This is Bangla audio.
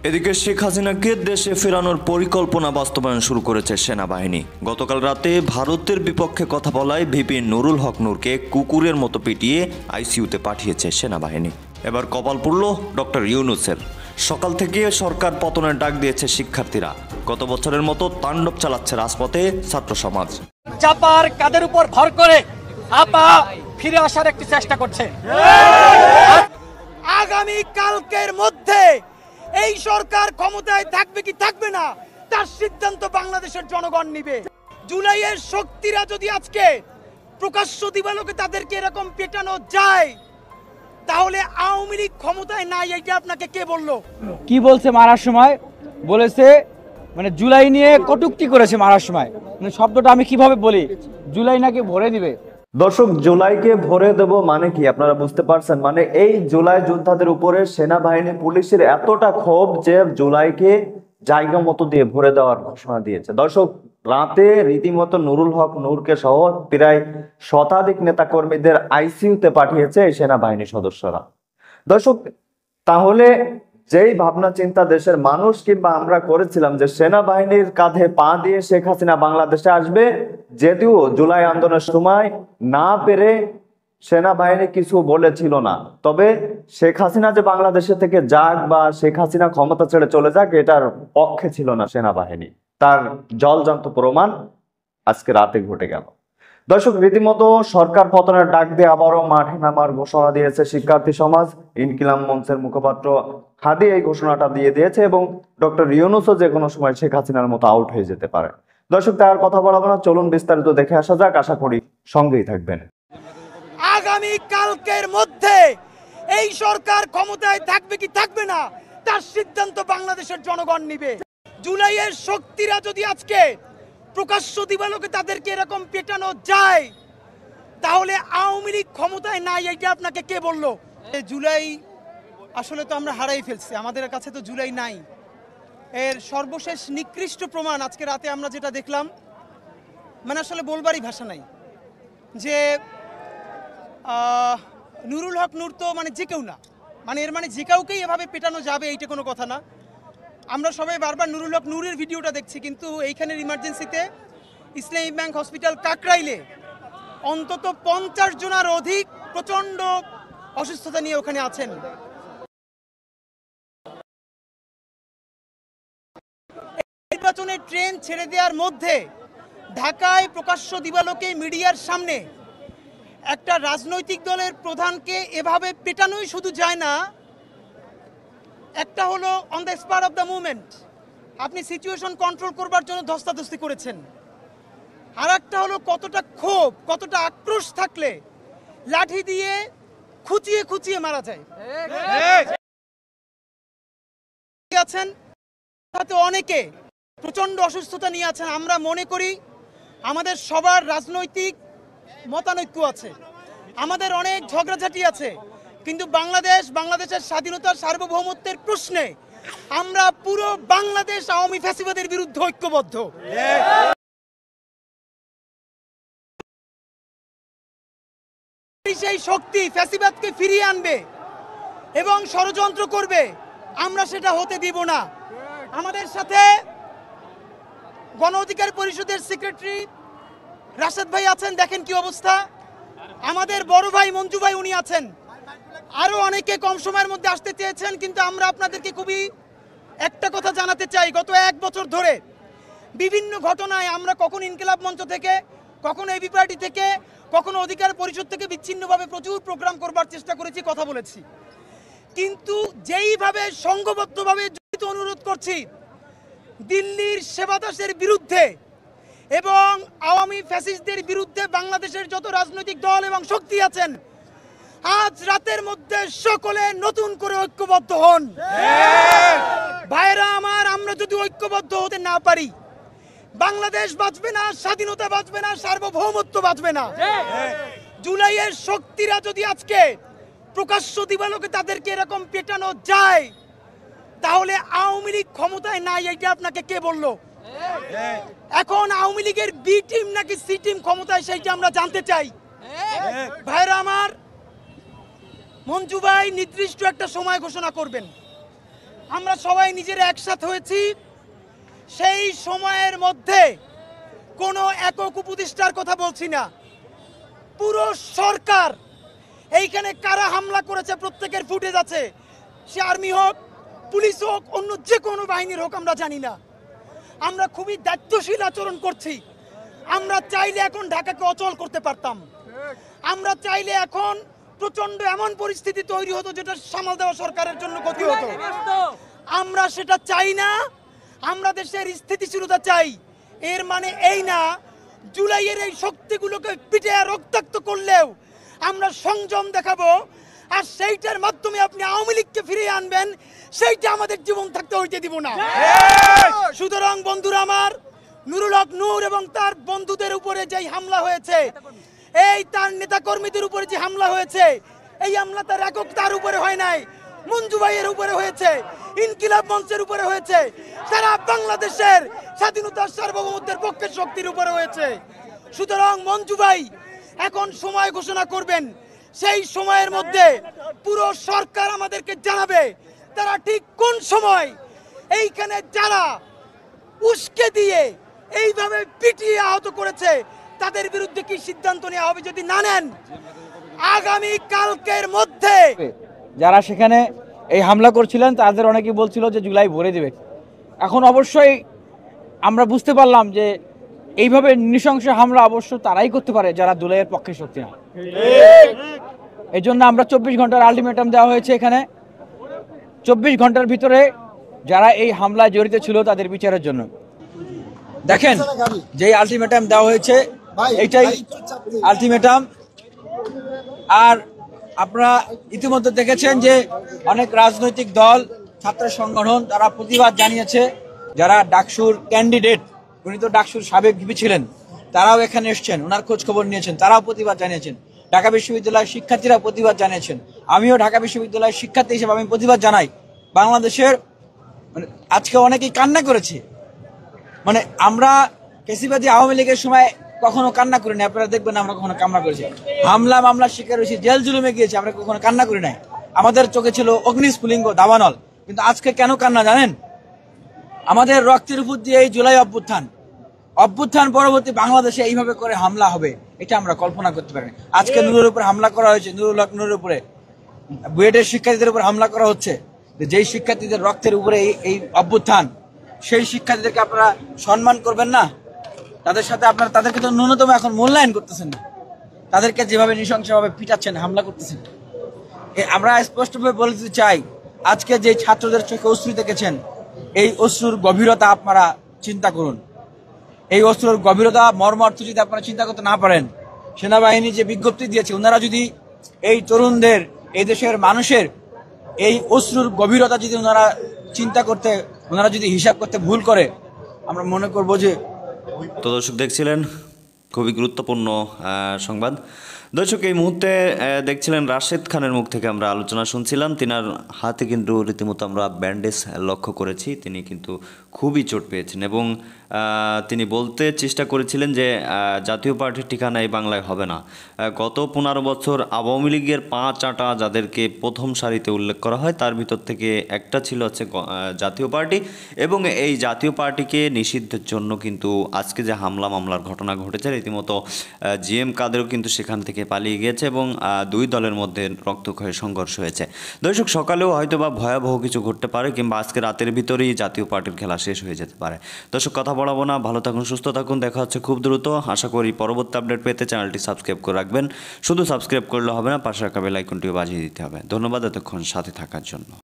এদিকে শেখ হাসিনাকে দেশে ফেরানোর পরিকল্পনা বাস্তবায়ন শুরু করেছে সেনাবাহিনী। গতকাল রাতে ভারতের বিপক্ষে কথা বলায় ভিপি নুরুল হক নূরকে কুকুরের মতো পিটিয়ে আইসিইউতে পাঠিয়েছে সেনাবাহিনী। এবার কপাল পড়ল ডক্টর ইউনূসের। সকাল থেকে সরকার পতনের ডাক দিয়েছে শিক্ষার্থীরা। গত বছরের মতো তাণ্ডব চালাচ্ছে রাজপথে ছাত্র সমাজ। চাপার কাদের উপর ভর করে আপা ফিরে আসার একটি চেষ্টা করছে। আগামী কালকের মধ্যে এই সরকার ক্ষমতায় থাকবে কি থাকবে না তার সিদ্ধান্ত বাংলাদেশের জনগণ নিবে। জুলাইয়ের শক্তিরা যদি আজকে প্রকাশ্য দিবালোকে তাদেরকে এরকম পেটানো যায়, তাহলে আওয়ামী লীগ ক্ষমতায় নাই এইটা আপনাকে কে বললো? কি বলছে মারার সময়? বলেছে মানে জুলাই নিয়ে কটূক্তি করেছে মারার সময়। মানে শব্দটা আমি কিভাবে বলি, জুলাই নাকি ভরে দিবে। দর্শক, জুলাইকে ভরে দেব মানে কি আপনারা বুঝতে পারছেন? মানে এই জুলাই যোদ্ধাদের উপরে সেনাবাহিনী পুলিশের এতটা ক্ষোভ যে জুলাইকে জায়গা মতো দিয়ে ভরে দেওয়ার ঘোষণা দিয়েছে। দর্শক, রাতে রীতিমতো নুরুল হক নূরকে সহ প্রায় শতাধিক নেতা কর্মীদের আইসিইউতে পাঠিয়েছে এই সেনাবাহিনী সদস্যরা। দর্শক, তাহলে যেই ভাবনা চিন্তা দেশের মানুষ কিংবা আমরা করেছিলাম যে সেনাবাহিনীর কাঁধে পা দিয়ে শেখ হাসিনা বাংলাদেশে আসবে, যদিও জুলাই আন্দোলনের সময় না পেরে সেনাবাহিনী কিছু বলেছিল না, তবে শেখ হাসিনা যে বাংলাদেশে থেকে যাক বা শেখ হাসিনা ক্ষমতা ছেড়ে চলে যাক এটার পক্ষে ছিল না সেনাবাহিনী। তার জলজান্ত প্রমাণ আজকে রাতে ঘটে গেল। দর্শক, রীতিমতো সরকার পতনের ডাক দিয়ে আবারও মাঠে নামার ঘোষণা দিয়েছে শিক্ষার্থী সমাজ। ইনকিলাব মঞ্চের মুখপাত্র হাদি এই ঘোষণাটা দিয়ে দিয়েছে এবং ডক্টর ইউনূসও যে কোনো সময় শেখ হাসিনার মতো আউট হয়ে যেতে পারে। দর্শক, তার কথা বলাবো না, চলুন বিস্তারিত দেখে আসা যাক। আশা করি সঙ্গেই থাকবেন। আগামী কালকের মধ্যে এই সরকার ক্ষমতায় থাকবে কি থাকবে না তার সিদ্ধান্ত বাংলাদেশের জনগণ নিবে। জুলাইয়ের শক্তিরা যদি আজকে প্রকাশ্য দিবালোকে তাদেরকে এরকম পেটানো যায়, তাহলে আওয়ামী লীগ ক্ষমতায় নাই এইটা আপনাকে কে বললো? জুলাই আসলে তো আমরা হারাই ফেলছি, আমাদের কাছে তো জুলাই নাই। এর সর্বশেষ নিকৃষ্ট প্রমাণ আজকে রাতে আমরা যেটা দেখলাম, মানে আসলে বলবারই ভাষা নাই যে নুরুল হক নূর তো মানে যে কেউ না, মানে এর মানে যে কাউকেই এভাবে পেটানো যাবে এইটা কোনো কথা না। আমরা সবাই বারবার নুরুল হক নূরের ভিডিওটা দেখছি, কিন্তু এইখানের ইমার্জেন্সিতে ইসলামী ব্যাংক হসপিটাল কাকরাইলে অন্তত 50 জনের অধিক প্রচণ্ড অসুস্থতা নিয়ে ওখানে আছেন। নির্বাচনের ট্রেন ছেড়ে দেওয়ার মধ্যে ঢাকায় প্রকাশ্য দিবালোকে মিডিয়ার সামনে একটা রাজনৈতিক দলের প্রধানকে এভাবে পেটানোই শুধু যায় না, একটা হলো on the spot of the movement আপনি সিচুয়েশন কন্ট্রোল করবার জন্য ধস্তাধস্তি করেছেন, আর একটা হলো কতটা ক্ষোভ কতটা আক্রোশ থাকলে লাঠি দিয়ে খুঁচিয়ে খুঁচিয়ে মারা যায়। আছেন সাথে অনেকে প্রচন্ড অসুস্থতা নিয়ে আছেন। আমরা মনে করি আমাদের সবার রাজনৈতিক মতানৈক্য আছে, আমাদের অনেক ঝগড়াঝাটি আছে, কিন্তু বাংলাদেশের স্বাধীনতার সার্বভৌমত্বের প্রশ্নে আমরা পুরো বাংলাদেশ আওয়ামী ফ্যাসিবাদের বিরুদ্ধে ঐক্যবদ্ধ। সেই শক্তি ফ্যাসিবাদকে ফিরিয়ে আনবে এবং ষড়যন্ত্র করবে, আমরা সেটা হতে দিব না। আমাদের সাথে গণ অধিকার পরিষদের সেক্রেটারি রাশেদ ভাই আছেন, দেখেন কি অবস্থা। আমাদের বড় ভাই মঞ্জু ভাই উনি আছেন, আরো অনেকে কম সময়ের মধ্যে আসতে চেয়েছেন, কিন্তু আমরা আপনাদেরকে খুবই একটা কথা জানাতে চাই। গত 1 বছর ধরে বিভিন্ন ঘটনায় আমরা কখন ইনকিলাব মঞ্চ থেকে, কখনো এবি পার্টি থেকে, কখনো অধিকার পরিষদ থেকে বিচ্ছিন্নভাবে প্রচুর প্রোগ্রাম করবার চেষ্টা করেছি, কথা বলেছি, কিন্তু যেইভাবে সংঘবদ্ধভাবে জড়িত অনুরোধ করছি দিল্লির সেবাদাসের বিরুদ্ধে এবং আওয়ামী ফ্যাসিস্টদের বিরুদ্ধে বাংলাদেশের যত রাজনৈতিক দল এবং শক্তি আছেন, আজ রাতের মধ্যে সকলে নতুন করে ঐক্যবদ্ধ হন। ভাইরা আমার, আমরা যদি ঐক্যবদ্ধ হতে না পারি, বাংলাদেশ বাঁচবে না, স্বাধীনতা বাঁচবে না, সার্বভৌমত্ব বাঁচবে না। জুলাইয়ের শক্তিরা যদি আজকে প্রকাশ্য দিবালোকে তাদেরকে এরকম পেটানো যায়, তাহলে আওয়ামী লীগ ক্ষমতায় নাই এইটা আপনাকে কে বললো? এখন আওয়ামী লীগের বি টিম নাকি সি টিম ক্ষমতায় সেইটা আমরা জানতে চাই। ভাইরা আমার, মঞ্জু ভাই নির্দিষ্ট একটা সময় ঘোষণা করবেন, আমরা সবাই নিজেরা একসাথে হয়েছি, সেই সময়ের মধ্যে কোনো একক উপদেষ্টার কথা বলছি না, পুরো সরকার এইখানে কারা হামলা করেছে প্রত্যেকের ফুটেজ আছে, সে আর্মি হোক, পুলিশ হোক, অন্য যে কোনো বাহিনীর হোক, আমরা জানি না। আমরা খুবই দায়িত্বশীল আচরণ করছি। আমরা চাইলে এখন ঢাকাকে অচল করতে পারতাম, আমরা চাইলে এখন প্রচন্ড এমন পরিস্থিতি তৈরি হতো যেটা সামাল দেওয়া সরকারের জন্য ক্ষতি হতো। আমরা সেটা চাই না, আমরা দেশের স্থিতিশীলতা চাই। এর মানে এই না জুলাইয়ের এই শক্তিগুলোকে পিটে রক্তাক্ত করলেও আমরা সংযম দেখাবো, আর সেইটার মাধ্যমে আপনি আওয়ামী লীগকে ফিরিয়ে আনবেন, সেইটা আমাদের জীবন থাকতে হইতে দিব না। সুতরাং বন্ধুরা আমার, নুরুল হক নূর এবং তার বন্ধুদের উপরে যেই হামলা হয়েছে, এই তার নেতাকর্মীদের উপরে যে হামলা হয়েছে, এই হামলা তার একক তার উপরে হয় নাই, মঞ্জু ভাইয়ের উপরে হয়েছে, ইনকিলাব মঞ্চের উপরে হয়েছে, সারা বাংলাদেশের স্বাধীনতার সার্বভৌমত্বের পক্ষের শক্তির উপরে হয়েছে। সুতরাং মঞ্জু ভাই এখন সময় ঘোষণা করবেন, সেই সময়ের মধ্যে পুরো সরকার আমাদেরকে জানাবে তারা ঠিক কোন সময় এইখানে যারা উস্কে দিয়ে এইভাবে পিটিয়ে আহত করেছে তাদের বিরুদ্ধে কি সিদ্ধান্ত নেওয়া হবে। যদি না নেন, আগামী কালকের মধ্যে যারা সেখানে এই হামলা করছিলেন তাদের অনেকেই বলছিল যে জুলাই ভরে দেবে। এখন অবশ্যই আমরা বুঝতে পারলাম যে এইভাবে নৃশংস হামলা অবশ্য তারাই করতে পারে যারা জুলাইয়ের পক্ষে শক্তি না। এই জন্য আমরা 24 ঘন্টার আলটিমেটাম দেওয়া হয়েছে। এখানে 24 ঘন্টার ভিতরে যারা এই হামলায় জড়িত ছিল তাদের বিচারের জন্য। দেখেন যে আলটিমেটাম দেওয়া হয়েছে, এইটাই আলটিমেটাম। আর আপনারা ইতিমধ্যে দেখেছেন যে অনেক রাজনৈতিক দল, ছাত্র সংগঠন তারা প্রতিবাদ জানিয়েছে। যারা ডাকসুর ক্যান্ডিডেট, উনি তো ডাকসুর সাবেক ভিপি ছিলেন, তারাও এখানে এসছেন, ওনার খোঁজ খবর নিয়েছেন, তারাও প্রতিবাদ জানিয়েছেন। ঢাকা বিশ্ববিদ্যালয়ের শিক্ষার্থীরা প্রতিবাদ জানিয়েছেন। আমিও ঢাকা বিশ্ববিদ্যালয়ের শিক্ষার্থী হিসেবে আমি প্রতিবাদ জানাই। বাংলাদেশের আজকে অনেকেই কান্না করেছে। আমরা ফ্যাসিবাদী আওয়ামী লীগের সময় কখনো কান্না করি না, আপনারা দেখবেন আমরা কখনো কান্না করেছি। হামলা মামলা শিকার হয়েছি, জেল জুলুমে গিয়েছি, আমরা কখনো কান্না করি নাই। আমাদের চোখে ছিল অগ্নিস্ফুলিঙ্গ দাবানল। কিন্তু আজকে কেন কান্না জানেন? আমাদের রক্তের উপর দিয়ে এই জুলাই অভ্যুত্থান পরবর্তী বাংলাদেশে এইভাবে করে হামলা হবে এটা আমরা কল্পনা করতে পারি। আজকে নূরের উপর হামলা করা হয়েছে, নুরুল হক নূরের উপরে, বুয়েটের শিক্ষার্থীদের উপর হামলা করা হচ্ছে। যেই শিক্ষার্থীদের রক্তের উপরে এই অভ্যুত্থান, সেই শিক্ষার্থীদেরকে আপনারা সম্মান করবেন না? তাদের সাথে আপনারা তাদেরকে তো ন্যূনতম এখন মূল্যায়ন করতেছেন না। তাদেরকে যেভাবে নৃশংসভাবে পিটাচ্ছেন, হামলা করতেছেন। আমরা স্পষ্টভাবে বলে দিতে চাই, আজকে যে ছাত্রদের চোখে অশ্রু দেখেছেন, এই অশ্রুর গভীরতা আপনারা চিন্তা করুন। এই অশ্রুর গভীরতা মর্মার্থ যদি আপনারা চিন্তা করতে না পারেন, সেনাবাহিনী যে বিজ্ঞপ্তি দিয়েছে, ওনারা যদি এই তরুণদের, এই দেশের মানুষের এই অশ্রুর গভীরতা যদি ওনারা চিন্তা করতে, ওনারা যদি হিসাব করতে ভুল করে, আমরা মনে করব যে। তো দর্শক দেখছিলেন খুবই গুরুত্বপূর্ণ সংবাদ। দর্শক এই মুহূর্তে দেখছিলেন রাশেদ খানের মুখ থেকে আমরা আলোচনা শুনছিলাম। তিনার হাতে কিন্তু রীতিমতো আমরা ব্যান্ডেজ লক্ষ্য করেছি। তিনি কিন্তু খুবই চোট পেয়েছেন এবং তিনি বলতে চেষ্টা করেছিলেন যে জাতীয় পার্টির ঠিকানা এই বাংলায় হবে না। গত 15 বছর আওয়ামী লীগের 5 আটা যাদেরকে প্রথম সারিতে উল্লেখ করা হয়, তার ভিতর থেকে একটা ছিল হচ্ছে জাতীয় পার্টি, এবং এই জাতীয় পার্টিকে নিষিদ্ধের জন্য কিন্তু আজকে যে হামলা মামলার ঘটনা ঘটেছে, রীতিমতো জিএম কাদেরও কিন্তু সেখান থেকে পালিয়ে গিয়েছে এবং দুই দলের মধ্যে রক্তক্ষয়ী সংঘর্ষ হয়েছে। দর্শক সকালেও হয়তো বা ভয়াবহ কিছু ঘটতে পারে, কিংবা আজকে রাতের ভিতরেই জাতীয় পার্টির খেলা শেষ হয়ে যেতে পারে। দর্শক কথা বলাবো না, ভালো থাকুন, সুস্থ থাকুন, দেখা হচ্ছে খুব দ্রুত। আশা করি পরবর্তী আপডেট পেতে চ্যানেলটি সাবস্ক্রাইব করে রাখবেন। শুধু সাবস্ক্রাইব করলে হবে না, পাশে রাখা বেল আইকনটিও বাজিয়ে দিতে হবে। ধন্যবাদ এতক্ষণ সাথে থাকার জন্য।